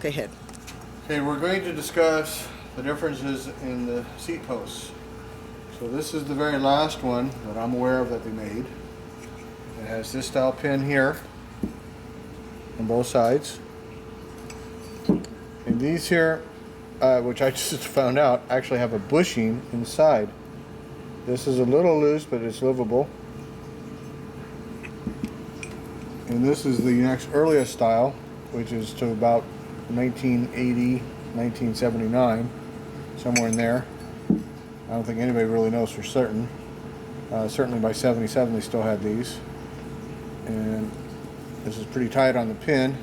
Knucklehead. Okay, we're going to discuss the differences in the seat posts. So this is the very last one that I'm aware of that they made. It has this style pin here on both sides. And these here, which I just found out, actually have a bushing inside. This is a little loose, but it's livable. And this is the next earliest style, which is to about 1980, 1979, somewhere in there. I don't think anybody really knows for certain. Certainly by 77 they still had these. And this is pretty tight on the pin.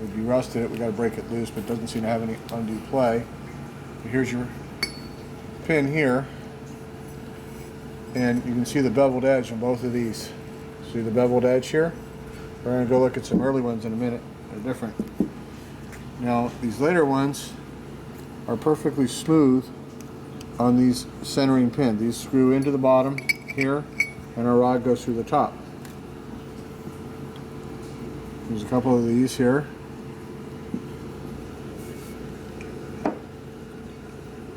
We'd be rusted it, we got to break it loose, but it doesn't seem to have any undue play. Here's your pin here. And you can see the beveled edge on both of these. See the beveled edge here? We're going to go look at some early ones in a minute. They're different. Now, these later ones are perfectly smooth on these centering pins. These screw into the bottom here, and our rod goes through the top. There's a couple of these here.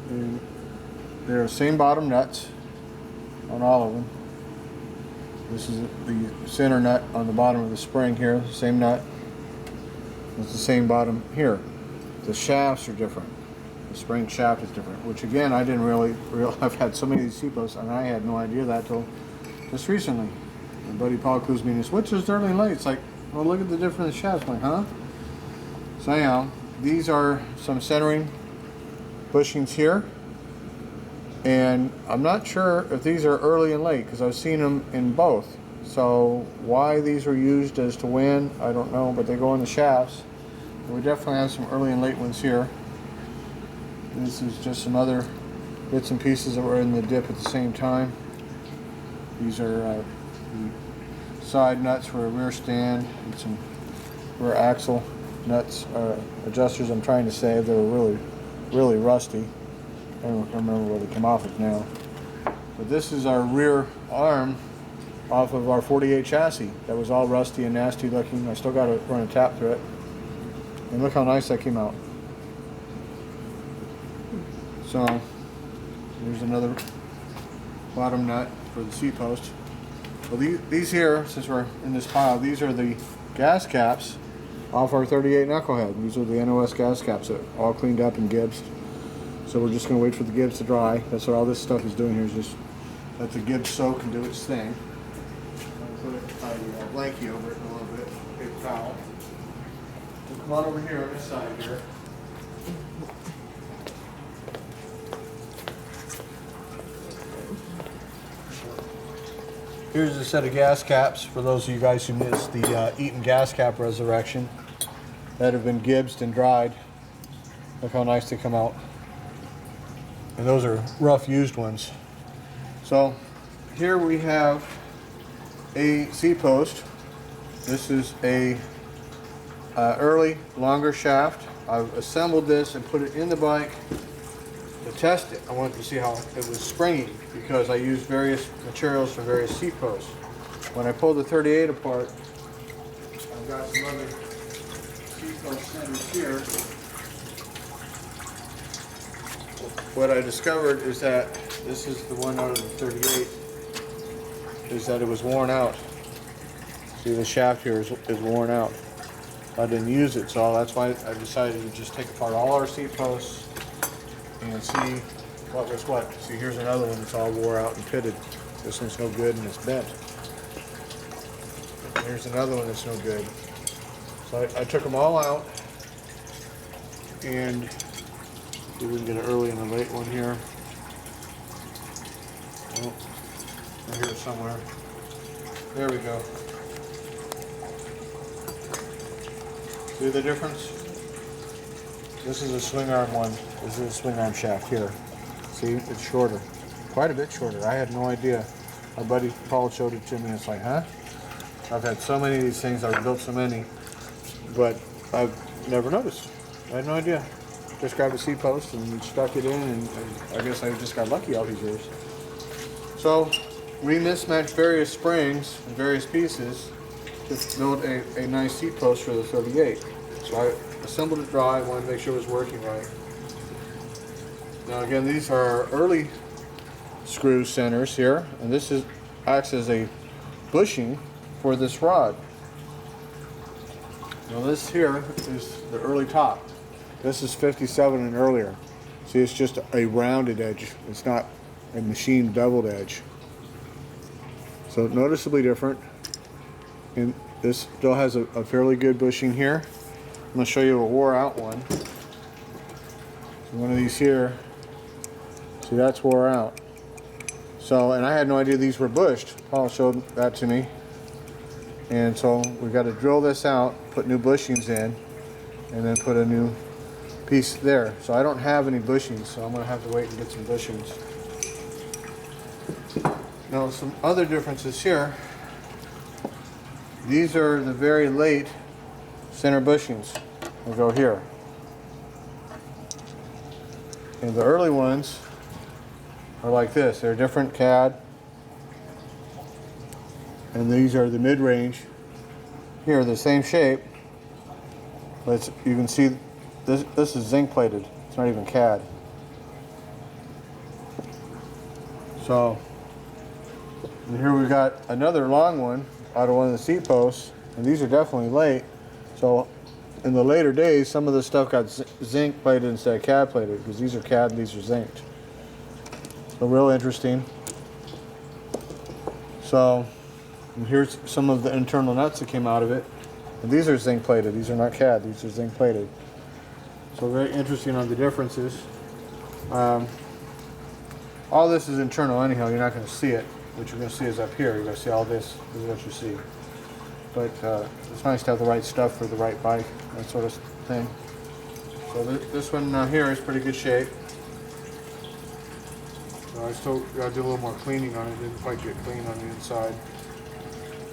And they're the same bottom nuts on all of them. This is the center nut on the bottom of the spring here, same nut. It's the same bottom here. The shafts are different. The spring shaft is different, which again, I didn't really realize. I've had so many of these seat posts and I had no idea that till just recently. My buddy Paul clues me in this, which is early and late. It's like, well, look at the different shafts. I'm like, huh? So anyhow, these are some centering bushings here. And I'm not sure if these are early and late because I've seen them in both. So why these were used as to when, I don't know, but they go in the shafts. And we definitely have some early and late ones here. This is just some other bits and pieces that were in the dip at the same time. These are the side nuts for a rear stand and some rear axle nuts, adjusters I'm trying to save. They were really rusty. I don't remember where they come off of now. But this is our rear arm off of our 48 chassis. That was all rusty and nasty looking. I still got to run a tap through it. And look how nice that came out. So, here's another bottom nut for the seat post. Well, these here, since we're in this pile, these are the gas caps off our 38 Knucklehead. These are the NOS gas caps that are all cleaned up and gibbsed. So we're just going to wait for the gibs to dry. That's what all this stuff is doing here, is just let the gibs soak and do its thing. I'll put a blankie over it in a little bit, paper towel. We'll come on over here on this side here. Here's a set of gas caps for those of you guys who missed the Eaton gas cap resurrection that have been gibbsed and dried. Look how nice they come out. And those are rough used ones. So here we have a seat post. This is a early longer shaft. I've assembled this and put it in the bike to test it. I wanted to see how it was springy because I used various materials for various seat posts. When I pulled the 38 apart, I've got some other seat post centers here. What I discovered is that this is the one out of the 38, is that it was worn out. See, the shaft here is worn out. I didn't use it, so that's why I decided to just take apart all our seat posts and see what was what. See, here's another one that's all wore out and pitted. This one's no good and it's bent. And here's another one that's no good. So I took them all out and see if we can get an early and a late one here. Oh, right here somewhere. There we go. See the difference? This is a swing arm one. This is a swing arm shaft here. See, it's shorter. Quite a bit shorter. I had no idea. My buddy Paul showed it to me and it's like, huh? I've had so many of these things, I've built so many, but I've never noticed. I had no idea. Just grabbed a seat post and stuck it in, and I guess I just got lucky all these years. So we mismatched various springs and various pieces to build a nice seat post for the 38. So assembled it dry. I wanted to make sure it was working right. Now again, these are early screw centers here, and this acts as a bushing for this rod. Now this here is the early top. This is 57 and earlier. See, it's just a rounded edge. It's not a machined beveled edge. So noticeably different. And this still has a fairly good bushing here. I'm going to show you a wore out one. One of these here. See, that's wore out. So, and I had no idea these were bushed. Paul showed that to me. And so we've got to drill this out, put new bushings in, and then put a new piece there. So I don't have any bushings, so I'm going to have to wait and get some bushings. Now some other differences here. These are the very late center bushings. They'll go here. And the early ones are like this. They're different CAD. And these are the mid-range. Here, the same shape, but you can see this is zinc plated. It's not even CAD. So, and here we've got another long one out of one of the seat posts, and these are definitely late. So, in the later days, some of this stuff got zinc plated instead of CAD plated, because these are CAD and these are zinced. So, real interesting. So, and here's some of the internal nuts that came out of it. And these are zinc plated. These are not CAD. These are zinc plated. So very interesting on the differences. All this is internal anyhow. You're not going to see it. What you're going to see is up here. You're going to see all this. This is what you see. But it's nice to have the right stuff for the right bike. That sort of thing. So this one here is pretty good shape. So I still got to do a little more cleaning on it. Didn't quite get clean on the inside.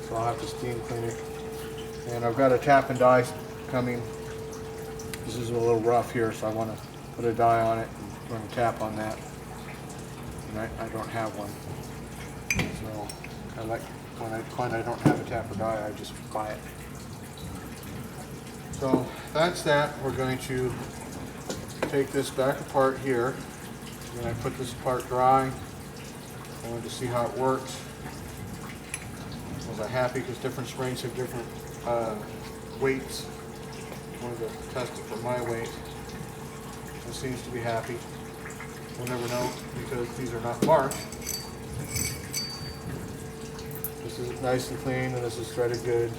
So I'll have to steam clean it. And I've got a tap and die coming. This is a little rough here, so I want to put a die on it and run a tap on that. And I don't have one. So I like when I find I don't have a tap or die, I just buy it. So that's that. We're going to take this back apart here. When I put this apart dry, I wanted to see how it works. Was I happy because different springs have different weights. I wanted to test it for my weight. It seems to be happy. We'll never know because these are not marked. This is nice and clean and this is threaded good.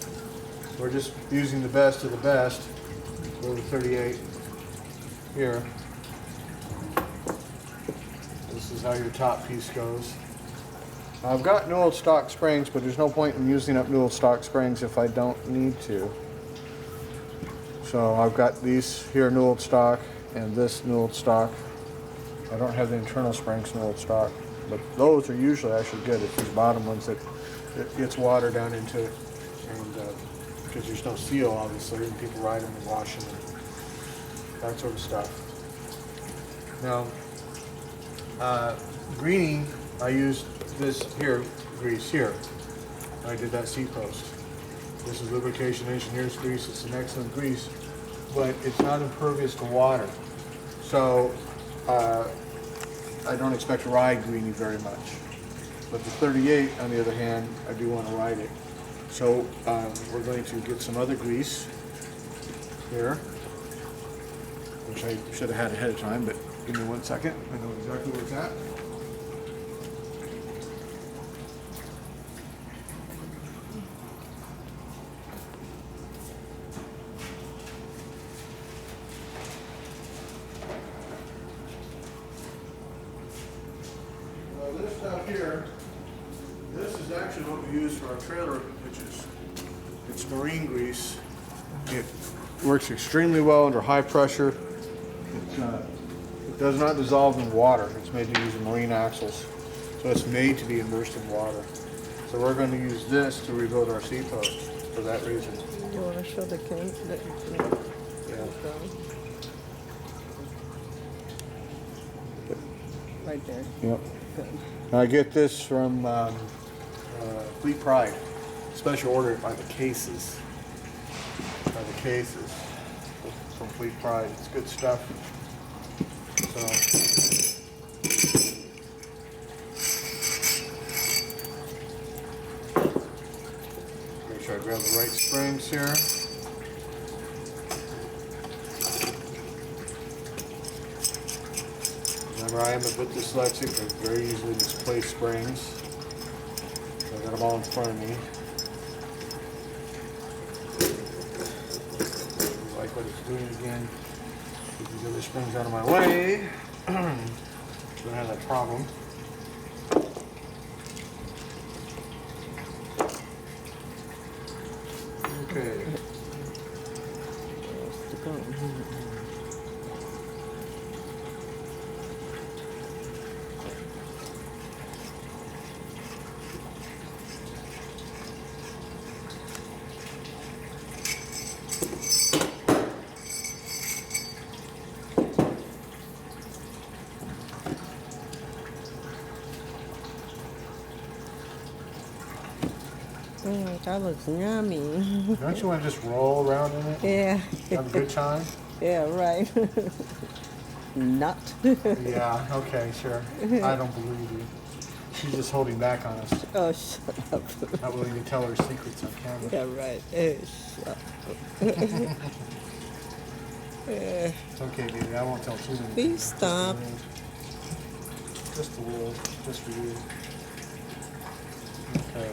We're just using the best of the best for the 38 here. This is how your top piece goes. I've got new old stock springs, but there's no point in using up new old stock springs if I don't need to. So I've got these here new old stock and this new old stock. I don't have the internal springs new old stock, but those are usually actually good. It's these bottom ones that it gets water down into it, and because there's no seal, obviously, and people ride them and wash them and that sort of stuff. Now, greening, I used this here, grease here. I did that seat post. This is Lubrication Engineers grease. It's an excellent grease, but it's not impervious to water. So I don't expect to ride greenie very much. But the 38, on the other hand, I do want to ride it. So we're going to get some other grease here, which I should have had ahead of time, but give me 1 second. I know exactly where it's at. This stuff here, this is actually what we use for our trailer hitches. It's marine grease. It works extremely well under high pressure. It does not dissolve in water. It's made to use in marine axles. So it's made to be immersed in water. So we're going to use this to rebuild our seat posts for that reason. You want to show the cake that you can Yeah. right there. Yep. Good. I get this from Fleet Pride. Special order by the cases. For fleet pride. It's good stuff. So make sure I grab the right springs here. Remember, I am a bit dyslexic. I very easily misplace springs. So I got them all in front of me. Like what it's doing again. Get these other springs out of my way. Don't have that problem. Okay. That looks yummy. Don't you want to just roll around in it? Yeah. Have a good time? Yeah, right. Nut. Yeah, okay, sure. I don't believe you. She's just holding back on us. Oh, shut up. Not willing to tell her secrets on camera. Yeah, right. Shut up. It's okay, baby. I won't tell too many. Please stop. Just a little. Just for you. Okay.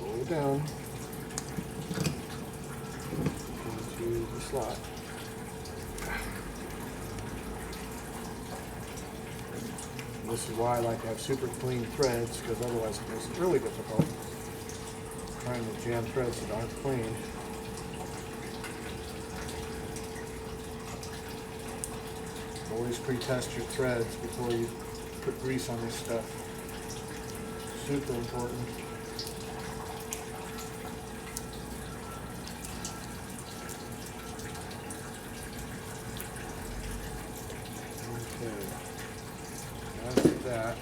Roll it down into the slot. This is why I like to have super clean threads, because otherwise it makes it really difficult trying to jam threads that aren't clean. Always pre-test your threads before you put grease on this stuff. Super important. Okay. After that,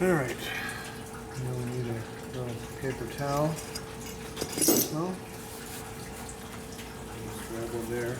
all right. Now we need a little paper towel. No? Just grab one there.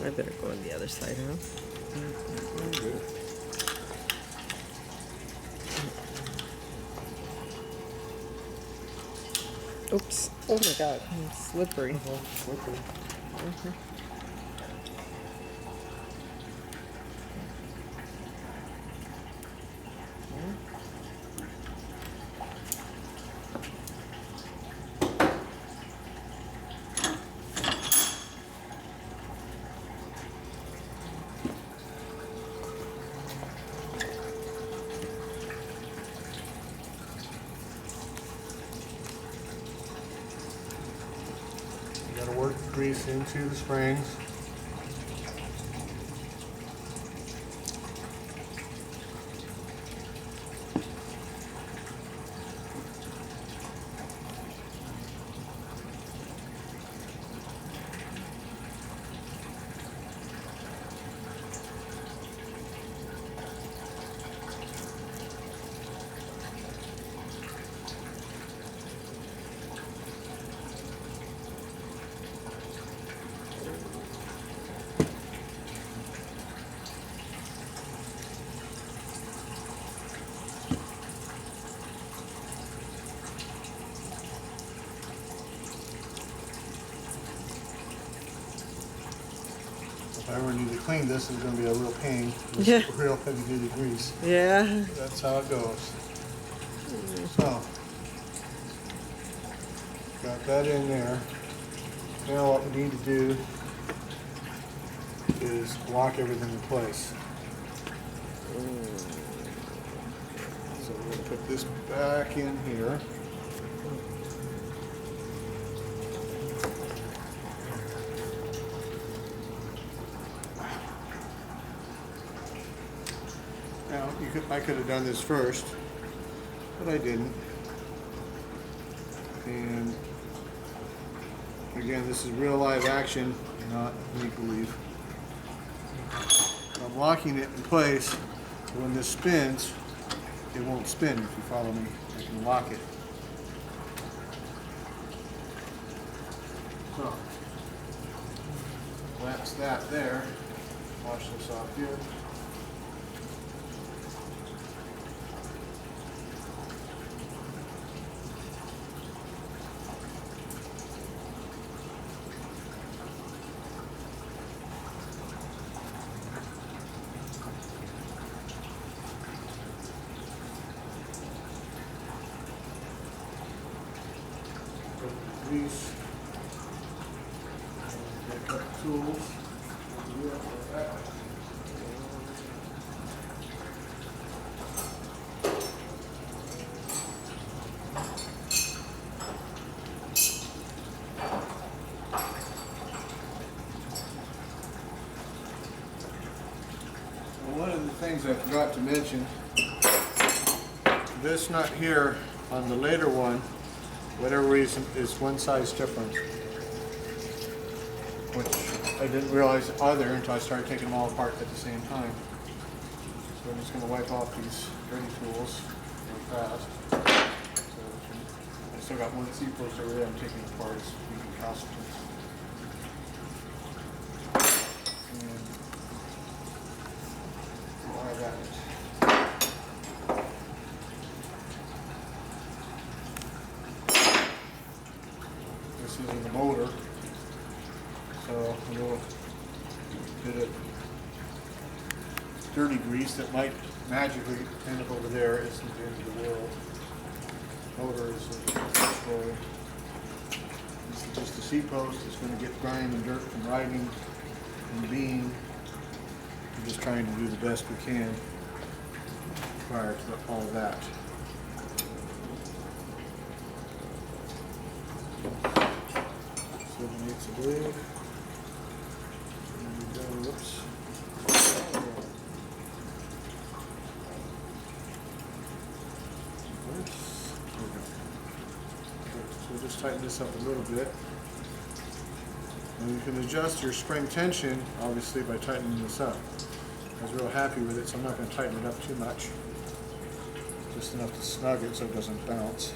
I better go on the other side, huh? Oops. Oh my god. It's slippery. Slippery. You gotta work the grease into the springs. when you clean this, is going to be a real pain. It's Yeah. real heavy duty grease. Yeah. That's how it goes. So, got that in there. Now what we need to do is lock everything in place. So we're going to put this back in here. Now, I could have done this first, but I didn't. And again, this is real live action, not make-believe. I'm locking it in place. When this spins, it won't spin if you follow me. I can lock it. So, that's that there. Wash this off here. Grease. Pick up the tools. One of the things I forgot to mention, this nut here on the later one, whatever reason, is one size different, which I didn't realize either until I started taking them all apart at the same time. So I'm just going to wipe off these dirty tools real fast. So I still got one seat post over there I'm taking apart as recalcitrants. And while I got it. This is in the motor, so a little bit of dirty grease that might magically end up over there isn't the end of the world. Motor is destroyed. This is just a seat post. It's going to get grime and dirt from riding and being. We're just trying to do the best we can prior to all that. Needs a blade. Whoops. So we'll just tighten this up a little bit. And you can adjust your spring tension, obviously, by tightening this up. I was real happy with it, so I'm not going to tighten it up too much. Just enough to snug it so it doesn't bounce.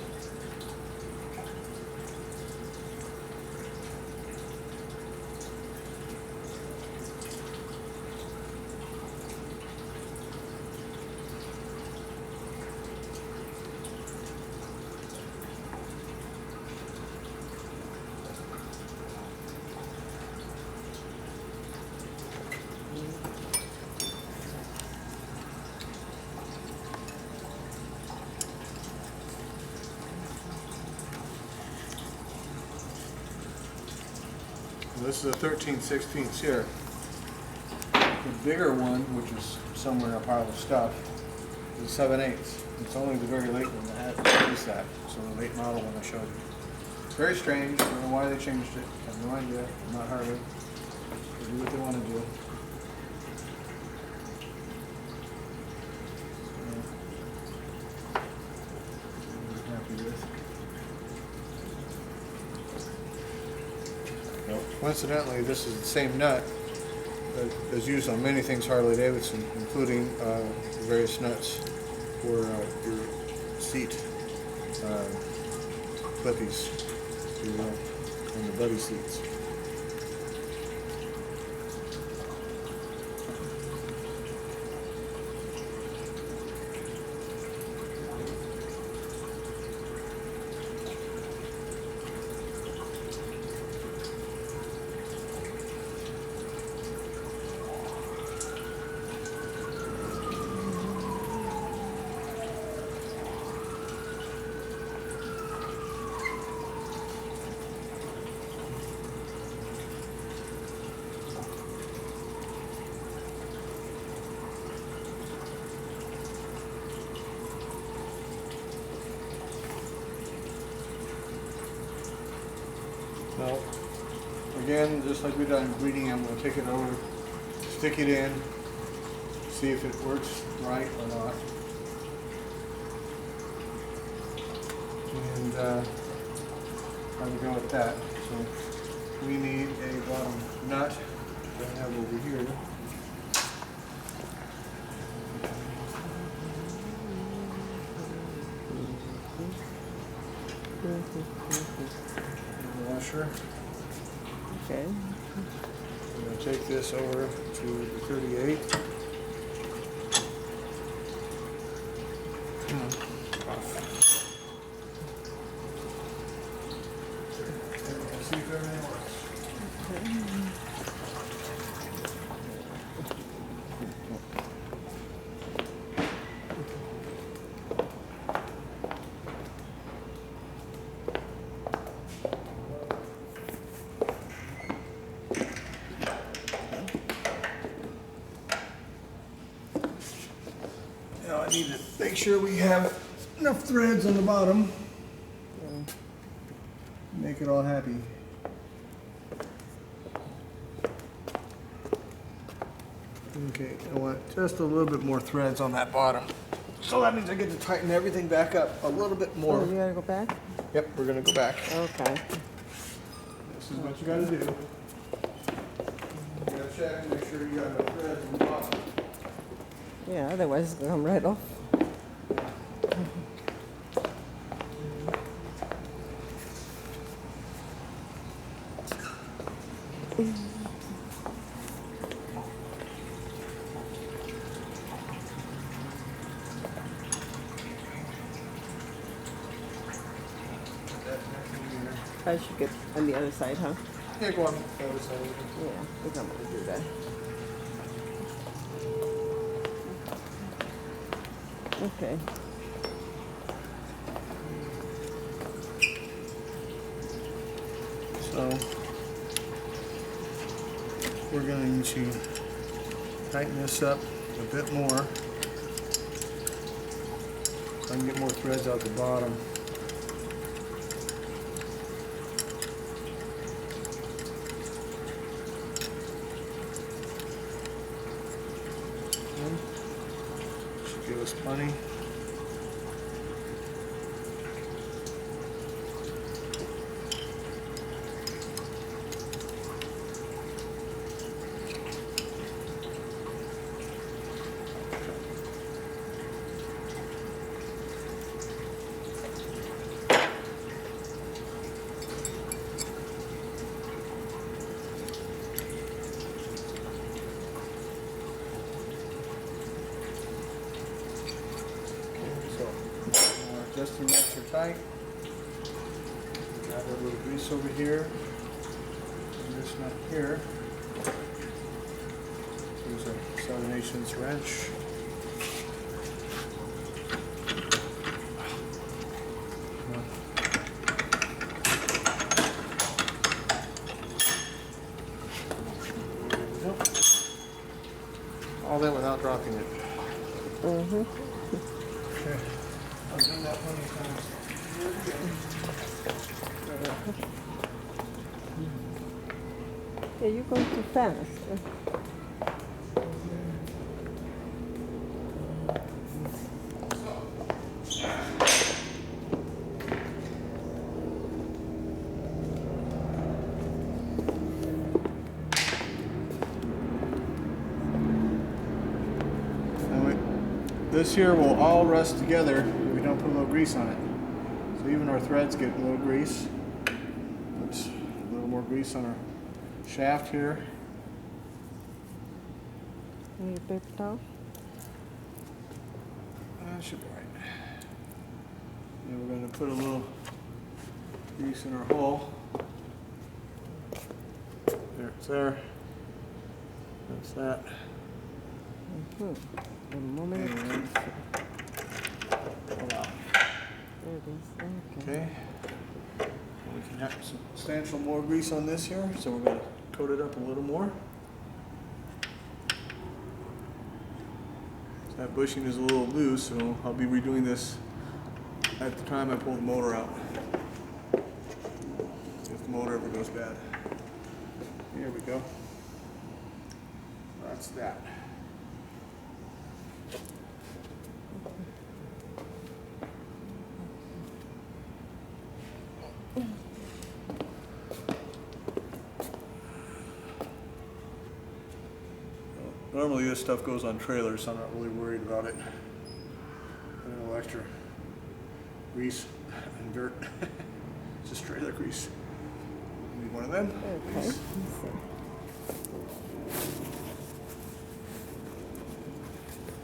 This is a 13/16 here. The bigger one, which is somewhere in a pile of stuff, is 7/8. It's only the very late one that has that. So the late model one I showed you. It's very strange. I don't know why they changed it. I have no idea. I'm not Harley. They do what they want to do. I'm happy with. Coincidentally, this is the same nut that is used on many things Harley Davidson, including various nuts for your seat clippies, if you will, on the buddy seats. So again, just like we done greeting, I'm going to take it over, stick it in, see if it works right or not. And how we go with that. So we need a bottom nut that I have over here. Washer. Okay. I'm going to take this over to the 38. See if everything works. Now I need to make sure we have enough threads on the bottom. Make it all happy. Okay, I want just a little bit more threads on that bottom. So that means I get to tighten everything back up a little bit more. Oh, you gotta go back? Yep, we're gonna go back. Okay. This is what you gotta do. You gotta check and make sure you got enough threads on the bottom. Yeah, otherwise it's gonna come right off. I should get on the other side, huh? Yeah, go on the other side. Yeah, I think I'm gonna do that. Okay. So we're going to tighten this up a bit more so I can get more threads out the bottom. Should give us plenty. Adjusting nuts are tight. Got a little grease over here. And this nut here. Here's a 7/8" wrench. Nope. All that without dropping it. Mm-hmm. Okay. I've done that plenty of times. Yeah, you're going too fast. This here will all rest together if we don't put a little grease on it. So even our threads get a little grease. Oops, a little more grease on our shaft here. Need a paper towel? That should be right. And we're going to put a little grease in our hole. There, it's there. That's that. Mm-hmm. The moment. And pull out. There it is. Okay. Okay. We can have substantial more grease on this here, so we're going to coat it up a little more. So that bushing is a little loose, so I'll be redoing this at the time I pull the motor out. If the motor ever goes bad. Here we go. That's that. Normally this stuff goes on trailers, so I'm not really worried about it. A little extra grease and dirt. It's just trailer grease. Need one of them. Okay. Please.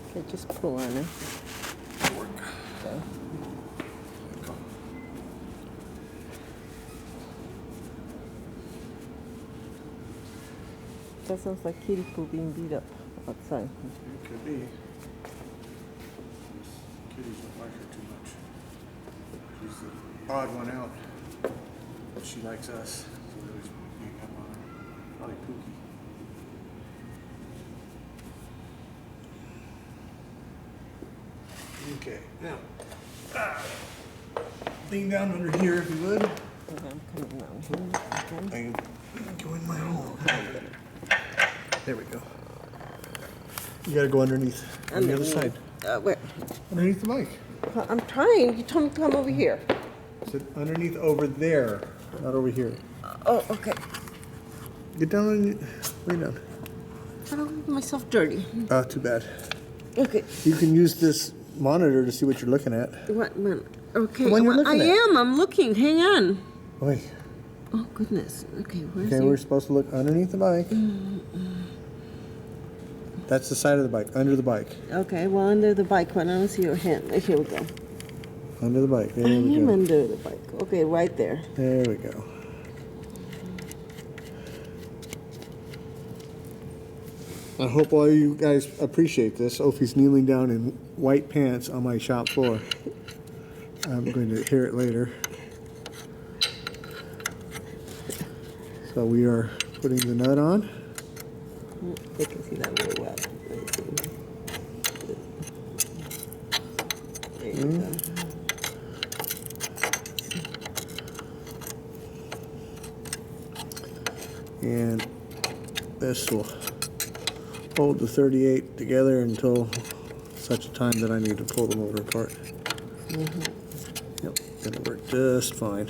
Okay, just pull on it. Work. Okay. That sounds like kitty poo being beat up outside. It could be. Kitties don't like her too much. She's the odd one out. But she likes us. So we're always being up on her. Probably Pookie. Okay, now. Lean down under here if you would. Okay, I'm coming down here. Okay. I can go in my hole. There we go. You gotta go underneath. On the other side. Where? Underneath the mic. I'm trying. You told me to come over here. Sit underneath over there, not over here. Oh, okay. Get down and lay down. I don't get myself dirty. Oh, too bad. Okay. You can use this monitor to see what you're looking at. What? Okay. The one you're looking I at. am. I'm looking. Hang on. Wait. Oh goodness. Okay. Where's Okay, he? we're supposed to look underneath the bike. That's the side of the bike, under the bike. Okay. Well, under the bike. But I don't see your hand. Here we go. Under the bike. There I we am go. under the bike. Okay, right there. There we go. I hope all you guys appreciate this. Ophi's kneeling down in white pants on my shop floor. I'm going to hear it later. So we are putting the nut on. They can see that really well. There you go. And this will hold the 38 together until such a time that I need to pull the motor apart. Yep, it'll work just fine.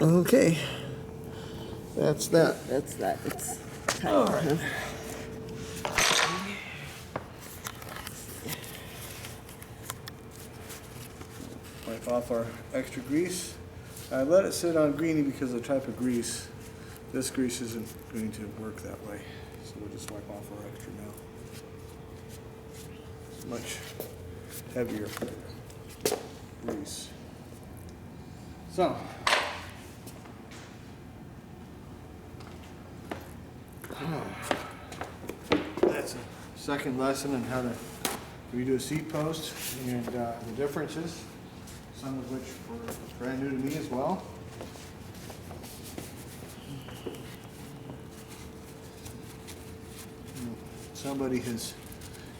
Okay, that's that. That's that. It's tight. All right. Wipe off our extra grease. I let it sit on greenie because of the type of grease. This grease isn't going to work that way, so we'll just wipe off our extra now. It's much heavier grease. So. That's a second lesson on how to redo a seat post and the differences, some of which were brand new to me as well. Somebody has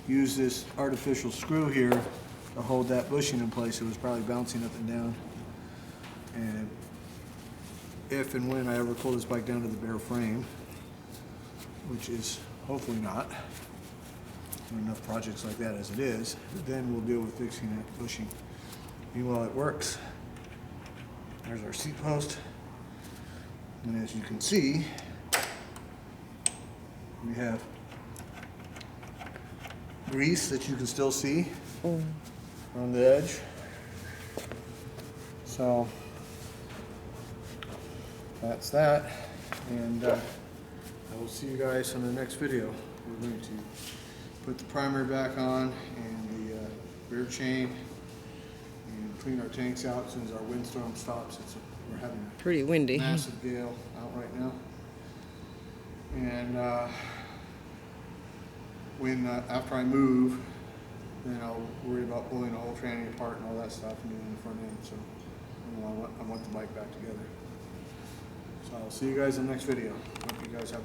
used this artificial screw here to hold that bushing in place. It was probably bouncing up and down. And if and when I ever pull this bike down to the bare frame, which is hopefully not, there are enough projects like that as it is, then we'll deal with fixing that bushing. Meanwhile, it works. There's our seat post, and as you can see, we have grease that you can still see on the edge. So that's that, and I will see you guys in the next video. We're going to put the primer back on and the rear chain and clean our tanks out as soon as our windstorm stops. We're having a Pretty windy. massive gale out right now. And after I move then I'll worry about pulling the whole tranny apart and all that stuff and doing the front end. So I want the bike back together. So I'll see you guys in the next video. Hope you guys have a